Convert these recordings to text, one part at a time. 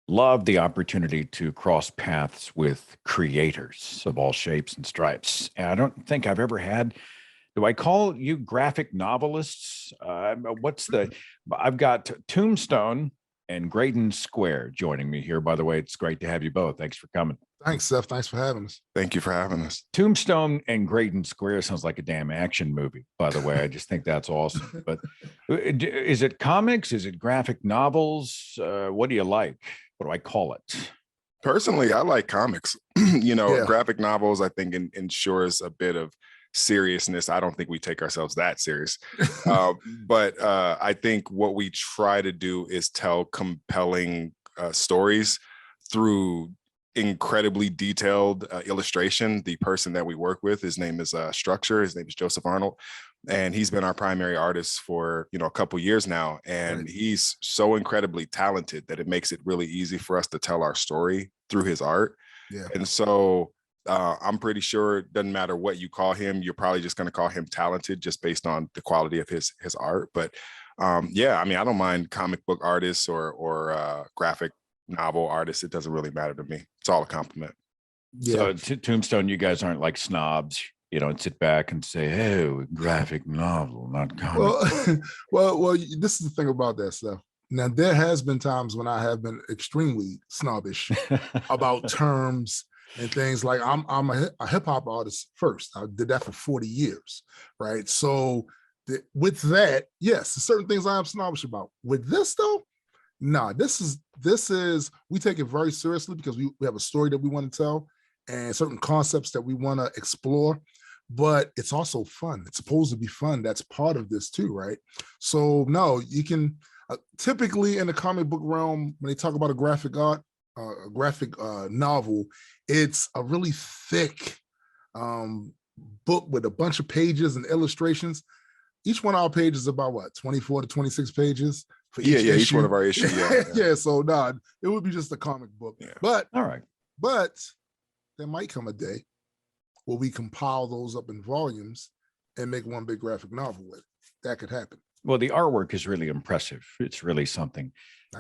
Love the opportunity to cross paths with creators of all shapes and stripes. And I don't think I've ever had. Do I call you graphic novelists? What's the? I've got Tombstone and Graydon Square joining me here. By the way, it's great to have you both. Thanks for coming. Thanks, Seth. Thanks for having us. Thank you for having us. Tombstone and Graydon Square sounds like a damn action movie, by the way. I just think that's awesome. But is it comics? Is it graphic novels? What do you like? What do I call it? Personally, I like comics. Graphic novels, I think, ensures a bit of seriousness. I don't think we take ourselves that serious. But I think what we try to do is tell compelling stories through incredibly detailed illustration. The person that we work with, his name is Structure. His name is Joseph Arnold. And he's been our primary artist for, a couple years now. And he's so incredibly talented that it makes it really easy for us to tell our story through his art. Yeah. And so I'm pretty sure it doesn't matter what you call him, you're probably just going to call him talented just based on the quality of his art. But I don't mind comic book artists or graphic novel artists. It doesn't really matter to me. It's all a compliment. Yeah. So Tombstone, you guys aren't like snobs, and sit back and say, "Hey, graphic novel, not comic." Well, this is the thing about that stuff. Now, there has been times when I have been extremely snobbish about terms and things. Like I'm a hip hop artist first. I did that for 40 years, right? So with that, yes, certain things I am snobbish about. With this though, nah, this is we take it very seriously because we have a story that we want to tell and certain concepts that we want to explore. But it's also fun. It's supposed to be fun. That's part of this too, right? So no, you can typically in the comic book realm, when they talk about a graphic novel, it's a really thick book with a bunch of pages and illustrations. Each one of our pages is about 24 to 26 pages for each issue. Each one of our issues. Yeah. So it would be just a comic book. Yeah. But all right. But there might come a day where we compile those up in volumes and make one big graphic novel with it. That could happen. Well, the artwork is really impressive. It's really something.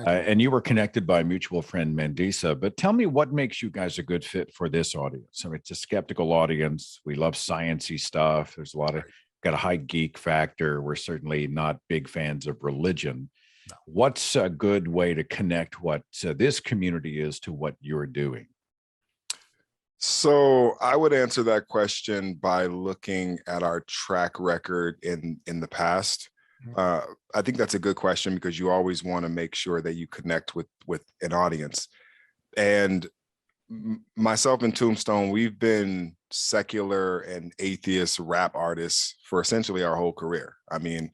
And you were connected by a mutual friend, Mandisa. But tell me what makes you guys a good fit for this audience. I mean, it's a skeptical audience. We love sciencey stuff. There's got a high geek factor. We're certainly not big fans of religion. No. What's a good way to connect what this community is to what you're doing? So I would answer that question by looking at our track record in the past. I think that's a good question because you always want to make sure that you connect with an audience. And myself and Tombstone, we've been secular and atheist rap artists for essentially our whole career. I mean,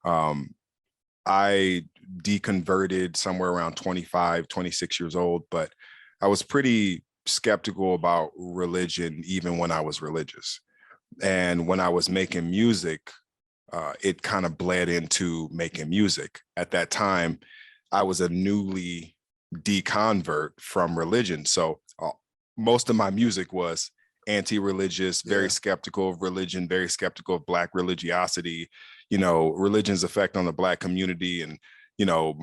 I deconverted somewhere around 25, 26 years old, but I was pretty skeptical about religion even when I was religious. And when I was making music, it kind of bled into making music. At that time, I was a newly deconvert from religion. So most of my music was anti-religious, very skeptical of religion, very skeptical of Black religiosity, religion's effect on the Black community and,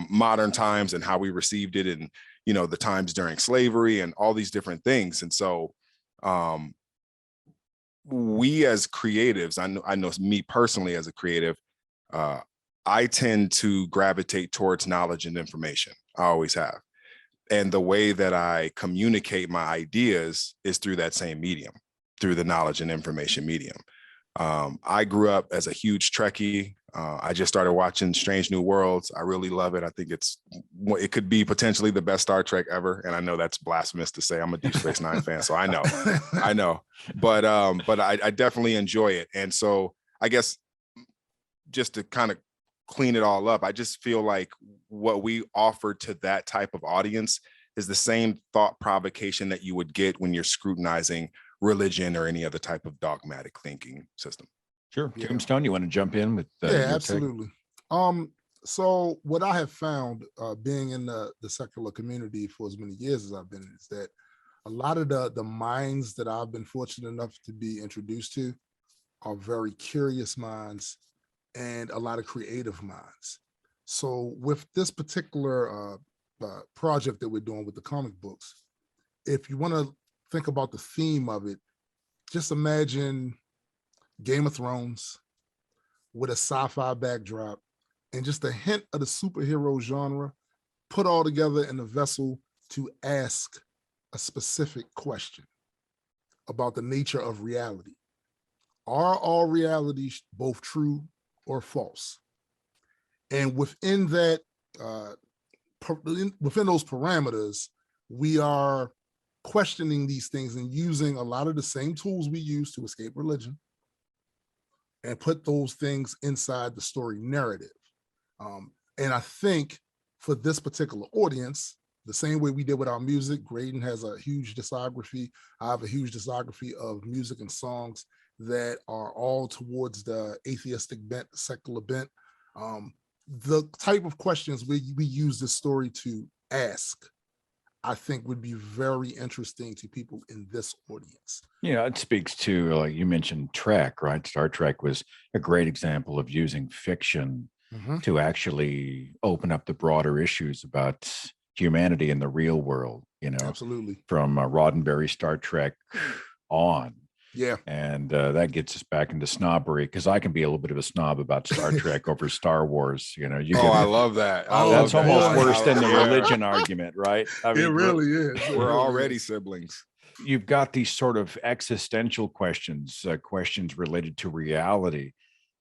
modern times and how we received it and, the times during slavery and all these different things. And so we as creatives, I know me personally as a creative, I tend to gravitate towards knowledge and information. I always have. And the way that I communicate my ideas is through that same medium, through the knowledge and information medium. I grew up as a huge Trekkie. I just started watching Strange New Worlds. I really love it. I think it could be potentially the best Star Trek ever. And I know that's blasphemous to say. I'm a Deep Space Nine fan, so I know. But I definitely enjoy it. And so I guess just to kind of clean it all up, I just feel like what we offer to that type of audience is the same thought provocation that you would get when you're scrutinizing religion or any other type of dogmatic thinking system. Sure. Yeah. Tombstone, you want to jump in with absolutely. So what I have found being in the secular community for as many years as I've been is that a lot of the minds that I've been fortunate enough to be introduced to are very curious minds and a lot of creative minds. So with this particular project that we're doing with the comic books, if you want to think about the theme of it, just imagine Game of Thrones with a sci-fi backdrop and just a hint of the superhero genre put all together in a vessel to ask a specific question about the nature of reality. Are all realities both true or false? And within that, within those parameters, we are questioning these things and using a lot of the same tools we use to escape religion and put those things inside the story narrative. And I think for this particular audience, the same way we did with our music, Graydon has a huge discography. I have a huge discography of music and songs that are all towards the atheistic bent, secular bent. The type of questions we use this story to ask, I think would be very interesting to people in this audience. Yeah, it speaks to, like you mentioned, Trek, right? Star Trek was a great example of using fiction to actually open up the broader issues about humanity in the real world, you know. Absolutely. From Roddenberry Star Trek on. Yeah. And that gets us back into snobbery, because I can be a little bit of a snob about Star Trek over Star Wars. You know, you I love that. That's love almost that. worse than the religion argument, right? I mean, it really is. We're already siblings. You've got these sort of existential questions, questions related to reality.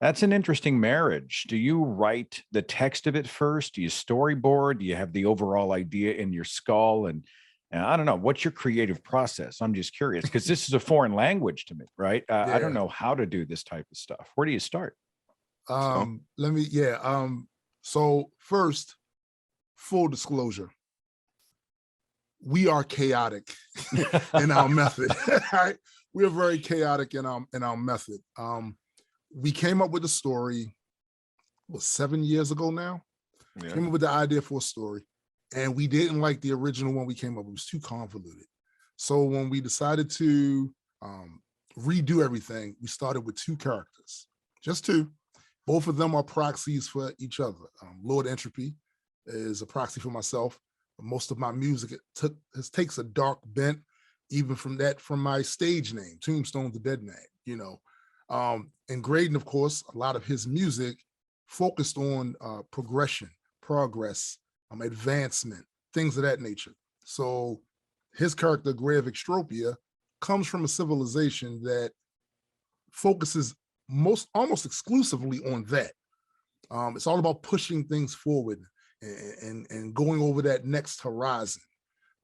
That's an interesting marriage. Do you write the text of it first? Do you storyboard? Do you have the overall idea in your skull? And I don't know, what's your creative process? I'm just curious, because this is a foreign language to me, right? I don't know how to do this type of stuff. Where do you start? So first, full disclosure, we are chaotic in our method. Right? We are very chaotic in our method. We came up with a story, 7 years ago now? Yeah. Came up with the idea for a story. And we didn't like the original one we came up with. It was too convoluted. So when we decided to redo everything, we started with 2 characters, just 2. Both of them are proxies for each other. Lord Entropy is a proxy for myself. Most of my music takes a dark bent, even from my stage name, Tombstone the Dead Man, you know. And Graydon, of course, a lot of his music focused on progression, progress, advancement, things of that nature. So his character, Gray of Extropia, comes from a civilization that focuses almost exclusively on that. It's all about pushing things forward and going over that next horizon,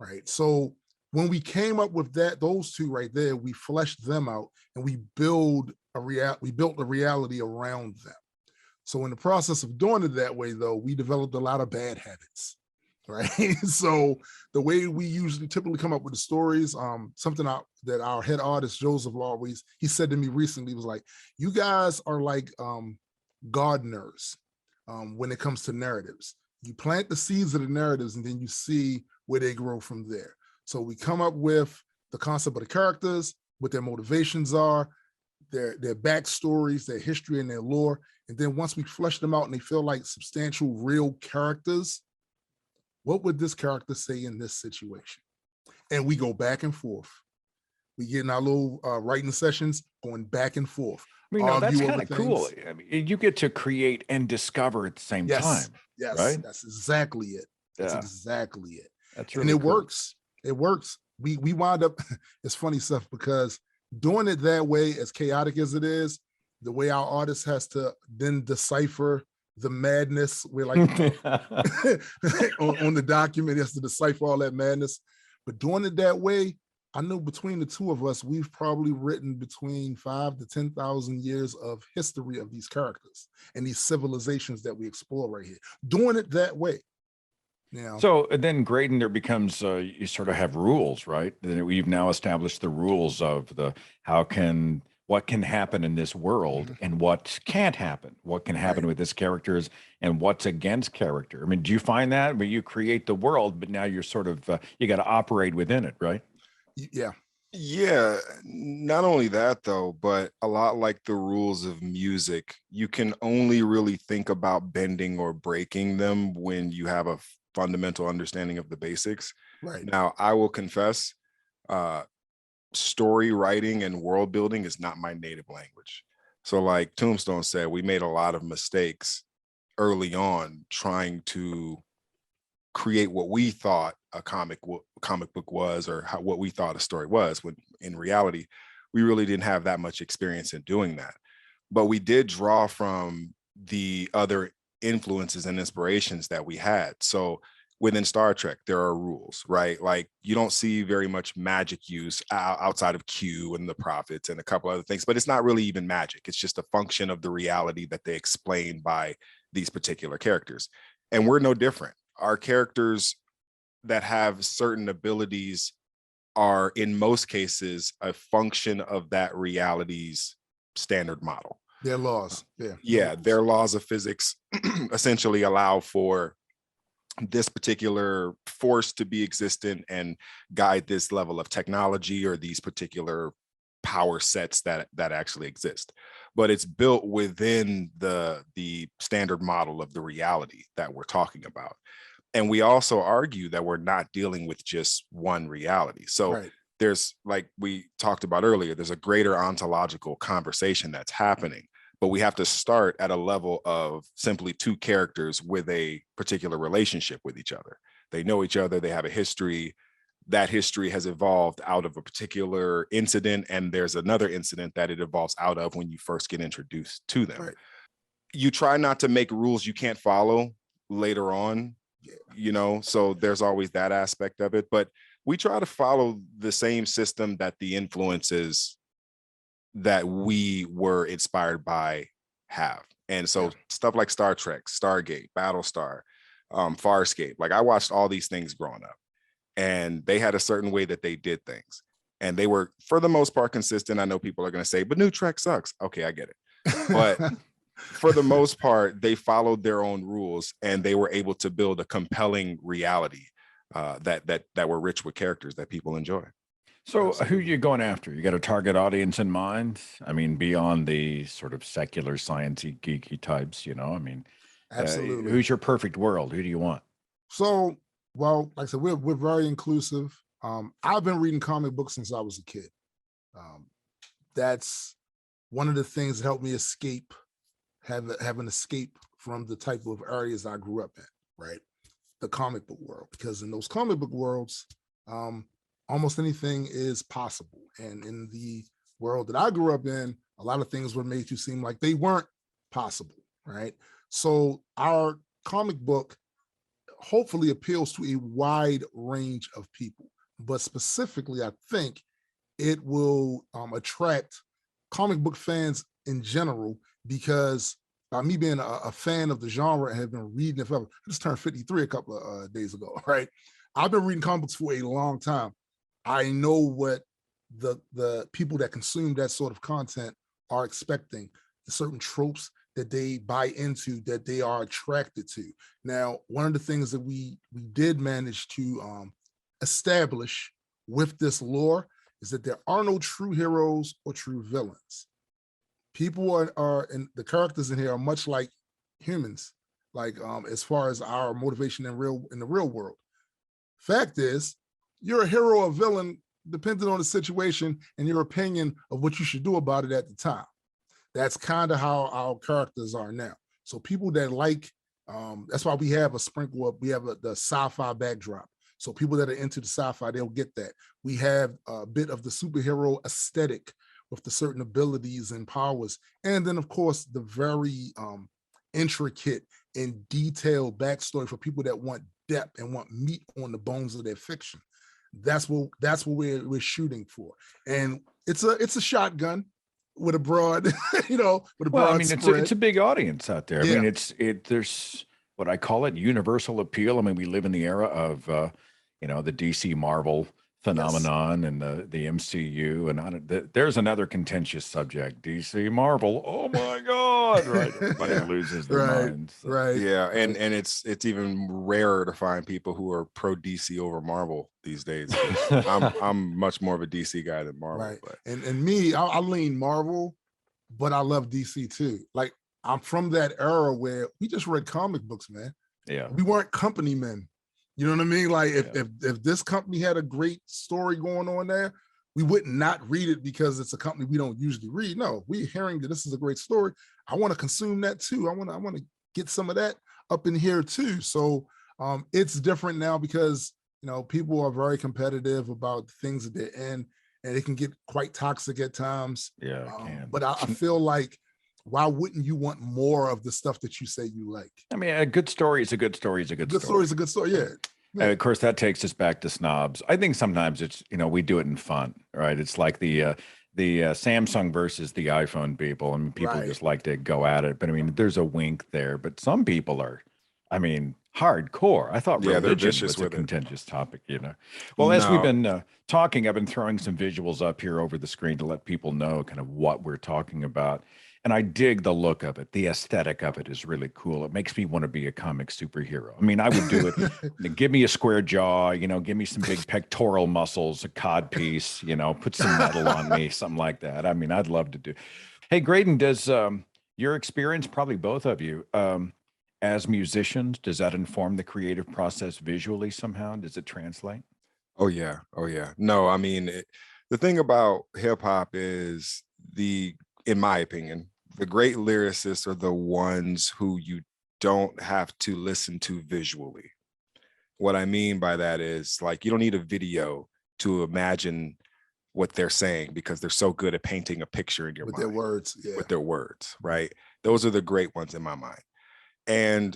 right? So when we came up with those 2 right there, we fleshed them out and we built a reality around them. So in the process of doing it that way, though, we developed a lot of bad habits, right? So the way we typically come up with the stories, something that our head artist, Joseph Lawries, he said to me recently, was like, you guys are like gardeners when it comes to narratives. You plant the seeds of the narratives and then you see where they grow from there. So we come up with the concept of the characters, what their motivations are, their backstories, their history and their lore. And then once we flesh them out and they feel like substantial, real characters, what would this character say in this situation? And we go back and forth. We get in our little writing sessions, going back and forth. I mean, no, that's kind of cool. I mean, you get to create and discover at the same time. Yes, right? That's exactly it. That's exactly it. That's really and it cool. works. It works. We wind up, it's funny stuff, because doing it that way, as chaotic as it is, the way our artist has to then decipher the madness, we're like on the document, he has to decipher all that madness. But doing it that way, I know between the 2 of us, we've probably written between 5,000 to 10,000 years of history of these characters and these civilizations that we explore right here. Doing it that way. You know? So then, Graydon, there becomes you sort of have rules, right? We've now established the rules of what can happen in this world and what can't happen, what can happen with this characters and what's against character. I mean, do you find that where you create the world, but now you're sort of, you got to operate within it, right? Yeah. Yeah. Not only that, though, but a lot like the rules of music, you can only really think about bending or breaking them when you have a fundamental understanding of the basics. Right. Now, I will confess, story writing and world building is not my native language. So like Tombstone said, we made a lot of mistakes early on trying to create what we thought a comic book was, or what we thought a story was, when in reality, we really didn't have that much experience in doing that. But we did draw from the other influences and inspirations that we had. So within Star Trek, there are rules, right? Like you don't see very much magic use outside of Q and the Prophets and a couple other things, but it's not really even magic. It's just a function of the reality that they explain by these particular characters. And we're no different. Our characters that have certain abilities are in most cases a function of that reality's standard model. Their laws. Yeah, their laws of physics essentially allow for this particular force to be existent and guide this level of technology or these particular power sets that actually exist. But it's built within the standard model of the reality that we're talking about. And we also argue that we're not dealing with just one reality. So there's, like we talked about earlier, there's a greater ontological conversation that's happening, but we have to start at a level of simply two characters with a particular relationship with each other. They know each other, they have a history. That history has evolved out of a particular incident, and there's another incident that it evolves out of when you first get introduced to them. You try not to make rules you can't follow later on, you know, so there's always that aspect of it, but we try to follow the same system that the influences that we were inspired by have. And so stuff like Star Trek, Stargate, Battlestar, Farscape, like I watched all these things growing up, and they had a certain way that they did things, and they were for the most part consistent. I know people are going to say, but New Trek sucks. Okay, I get it. But for the most part, they followed their own rules, and they were able to build a compelling reality that were rich with characters that people enjoy. So who are you going after? You got a target audience in mind? I mean, beyond the sort of secular, sciencey, geeky types, you know, I mean, Absolutely. Who's your perfect world? Who do you want? So, well, like I said, we're very inclusive. I've been reading comic books since I was a kid. That's one of the things that helped me escape, have an escape from the type of areas I grew up in, right? The comic book world, because in those comic book worlds, almost anything is possible. And in the world that I grew up in, a lot of things were made to seem like they weren't possible, right? So our comic book hopefully appeals to a wide range of people, but specifically, I think it will attract comic book fans in general, because by me being a fan of the genre and have been reading it forever, I just turned 53 a couple of days ago, right? I've been reading comic books for a long time. I know what the people that consume that sort of content are expecting, the certain tropes that they buy into, that they are attracted to. Now, one of the things that we did manage to establish with this lore is that there are no true heroes or true villains. People are and the characters in here are much like humans, like as far as our motivation in the real world. Fact is, you're a hero or villain depending on the situation and your opinion of what you should do about it at the time. That's kind of how our characters are now. So people that like, that's why we have a sprinkle up, we have the sci-fi backdrop. So people that are into the sci-fi, they'll get that. We have a bit of the superhero aesthetic with the certain abilities and powers. And then of course, the very intricate and detailed backstory for people that want depth and want meat on the bones of their fiction. That's what we're shooting for. And it's a shotgun with a broad, with a broad Well, I mean, spread. it's a big audience out there. Yeah. I mean, there's what I call it universal appeal. I mean, we live in the era of, the DC Marvel phenomenon and the MCU, and there's another contentious subject, DC Marvel. Oh my God, right? Everybody loses their minds. So. Right. Yeah, and it's even rarer to find people who are pro DC over Marvel these days. I'm much more of a DC guy than Marvel. Right. But. And me, I lean Marvel, but I love DC too. Like I'm from that era where we just read comic books, man. Yeah. We weren't company men. You know what I mean? Like if this company had a great story going on there, we would not read it because it's a company we don't usually read. No, we're hearing that this is a great story. I want to consume that too. I want to get some of that up in here too. So it's different now because, you know, people are very competitive about the things that they're in, and it can get quite toxic at times. Yeah, it can. But I feel like, why wouldn't you want more of the stuff that you say you like? I mean, a good story is a good story is a good story. Good story is a good story. Yeah. And of course, that takes us back to snobs. I think sometimes it's, you know, we do it in fun, right? It's like the Samsung versus the iPhone people. I mean, people just like to go at it. But I mean, there's a wink there. But some people are, I mean, hardcore. I thought religion was a contentious topic, you know. Well, as we've been talking, I've been throwing some visuals up here over the screen to let people know kind of what we're talking about. And I dig the look of it. The aesthetic of it is really cool. It makes me want to be a comic superhero. I mean, I would do it. Give me a square jaw, you know, give me some big pectoral muscles, a cod piece, you know, put some metal on me, something like that. I mean, I'd love to do. Hey, Graydon, does your experience, probably both of you, as musicians, does that inform the creative process visually somehow? Does it translate? Oh, yeah. Oh, yeah. No, I mean, the thing about hip hop is in my opinion, the great lyricists are the ones who you don't have to listen to visually. What I mean by that is, like, you don't need a video to imagine what they're saying because they're so good at painting a picture in your mind. With their words. Yeah. With their words, right? Those are the great ones in my mind. And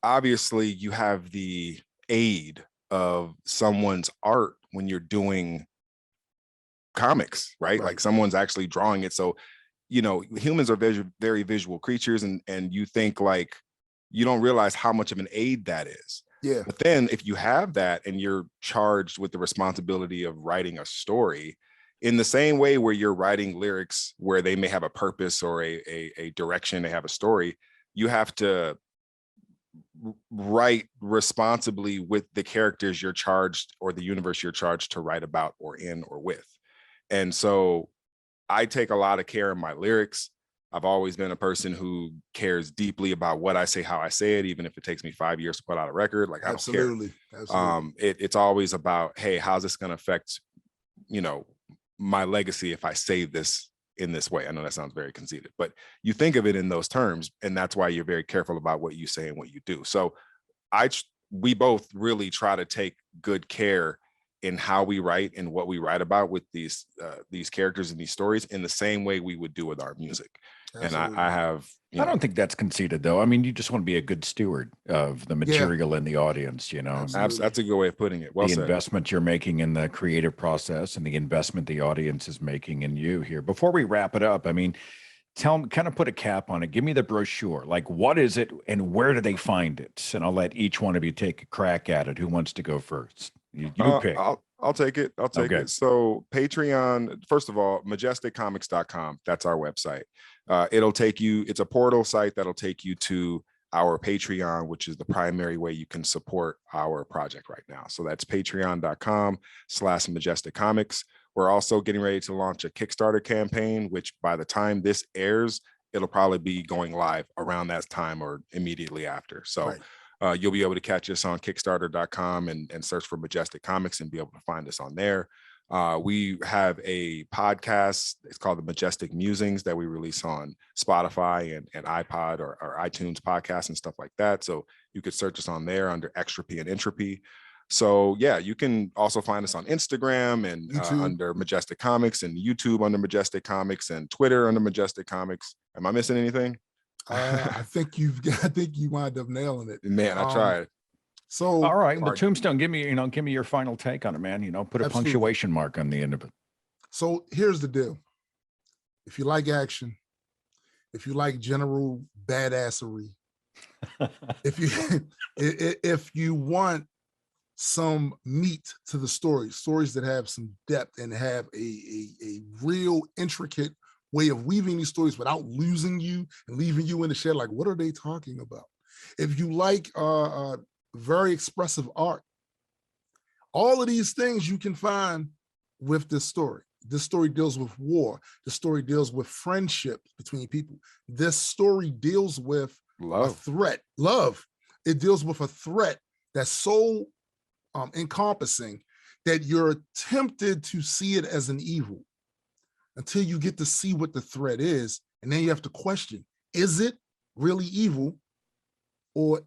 obviously you have the aid of someone's art when you're doing comics, right? Like someone's actually drawing it. So, you know, humans are very visual creatures, and you think, like, you don't realize how much of an aid that is. Yeah. But then if you have that and you're charged with the responsibility of writing a story in the same way where you're writing lyrics where they may have a purpose or a direction, they have a story, you have to write responsibly with the characters you're charged, or the universe you're charged to write about or in or with. And so I take a lot of care in my lyrics. I've always been a person who cares deeply about what I say, how I say it, even if it takes me 5 years to put out a record. Like, I don't care. Absolutely. It's always about, hey, how's this going to affect, you know, my legacy if I say this in this way? I know that sounds very conceited, but you think of it in those terms, and that's why you're very careful about what you say and what you do. So we both really try to take good care in how we write and what we write about with these characters and these stories, in the same way we would do with our music. Absolutely. And I have, I don't think that's conceited, though. I mean, you just want to be a good steward of the material in the audience, you know. Absolutely. That's a good way of putting it. Well the said. Investment you're making in the creative process and the investment the audience is making in you here. Before we wrap it up, I mean, kind of put a cap on it. Give me the brochure. Like, what is it and where do they find it? And I'll let each one of you take a crack at it. Who wants to go first? You pick. I'll take it. I'll take it. So Patreon, first of all, majesticcomics.com. That's our website. It'll take you, it's a portal site that'll take you to our Patreon, which is the primary way you can support our project right now. So that's patreon.com/majesticcomics. We're also getting ready to launch a Kickstarter campaign, which by the time this airs, it'll probably be going live around that time or immediately after. So you'll be able to catch us on Kickstarter.com and search for Majestic Comics and be able to find us on there. We have a podcast. It's called the Majestic Musings that we release on Spotify and iPod or iTunes podcasts and stuff like that. So you could search us on there under Extropy and Entropy. So yeah, you can also find us on Instagram and under Majestic Comics, and YouTube under Majestic Comics, and Twitter under Majestic Comics. Am I missing anything? I think you wind up nailing it. Man, I tried. So all right, well, Tombstone, give me your final take on it, man. You know, put a punctuation mark on the end of it. So here's the deal. If you like action, if you like general badassery, if you want some meat to the stories that have some depth and have a real intricate way of weaving these stories without losing you and leaving you in the shed, like, what are they talking about? If you like very expressive art, all of these things you can find with this story. This story deals with war. The story deals with friendship between people. This story deals with a threat. Love. It deals with a threat that's so encompassing that you're tempted to see it as an evil until you get to see what the threat is. And then you have to question, is it really evil? Or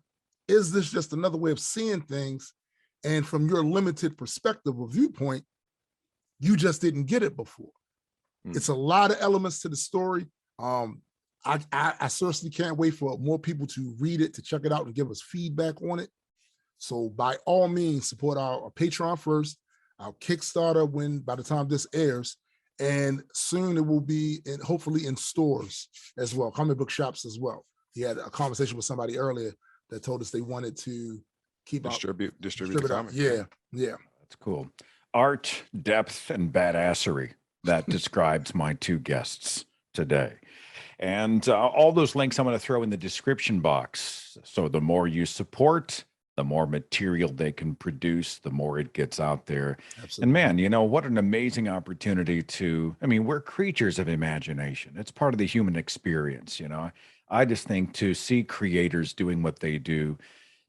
is this just another way of seeing things? And from your limited perspective or viewpoint, you just didn't get it before. It's a lot of elements to the story. I seriously can't wait for more people to read it, to check it out and give us feedback on it. So by all means, support our Patreon first, our Kickstarter by the time this airs, and soon it will be hopefully in stores as well, comic book shops as well. He had a conversation with somebody earlier that told us they wanted to keep distribute the comic. Yeah. That's cool. Art, depth, and badassery. That describes my two guests today. And all those links I'm going to throw in the description box. So the more you support, the more material they can produce, the more it gets out there. Absolutely. And man, you know, what an amazing opportunity we're creatures of imagination. It's part of the human experience, you know. I just think to see creators doing what they do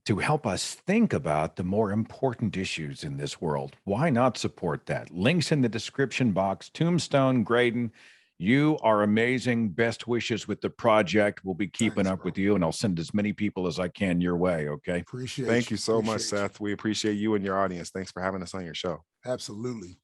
to help us think about the more important issues in this world. Why not support that? Links in the description box. Tombstone, Graydon, you are amazing. Best wishes with the project. We'll be keeping up with you, and I'll send as many people as I can your way, okay? Appreciate Thank you so much, Appreciate you. Seth. We appreciate you and your audience. Thanks for having us on your show. Absolutely.